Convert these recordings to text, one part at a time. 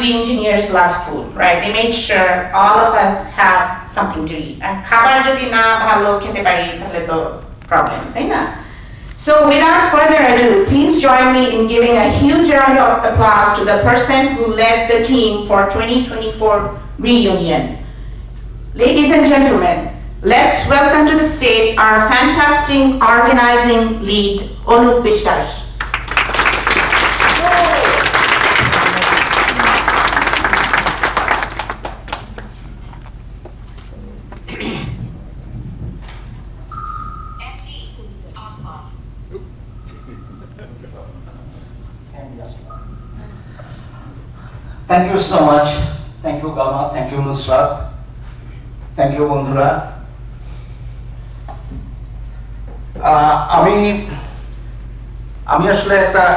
We engineers love food, right? They make sure all of us have something to eat. And খাবার যদি না ভালো খেতে পারি তাহলে তো problem, তাই না? So without further ado, please join me in giving a huge round of applause to the person who led the team for 2024 reunion. Ladies and gentlemen, let's welcome to the stage our fantastic organizing lead, Anup Bishtash. Thank you so much. Thank you Gama, thank you Nusrat, thank you বন্ধুরা। আমি আসলে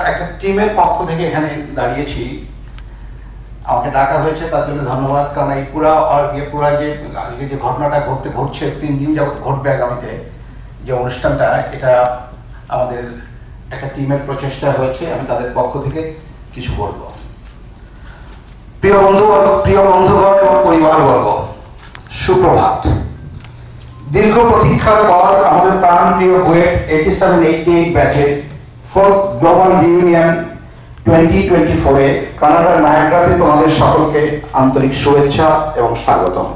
একটা টিমের পক্ষ থেকে এখানে দাঁড়িয়েছি। আমাকে ডাকা হয়েছে তার জন্য ধন্যবাদ, কারণ এই পুরা যে আজকে যে ঘটনাটা ঘটছে 3 দিন যাবত ঘটবে আগামীতে যে অনুষ্ঠানটা, এটা আমাদের একটা টিমের প্রচেষ্টা হয়েছে। আমি তাদের পক্ষ থেকে কিছু বলবো। প্রিয় বন্ধুগণ এবং পরিবারবর্গ, সুপ্রভাত। দীর্ঘ প্রতীক্ষার পর আমাদের প্রাণপ্রিয় বুয়েট 87-88 ব্যাচের 4th গ্লোবাল রিউনিয়ন 2024 কানাডার নায়াগ্রাতে তোমাদের সকলকে আন্তরিক শুভেচ্ছা এবং স্বাগতম।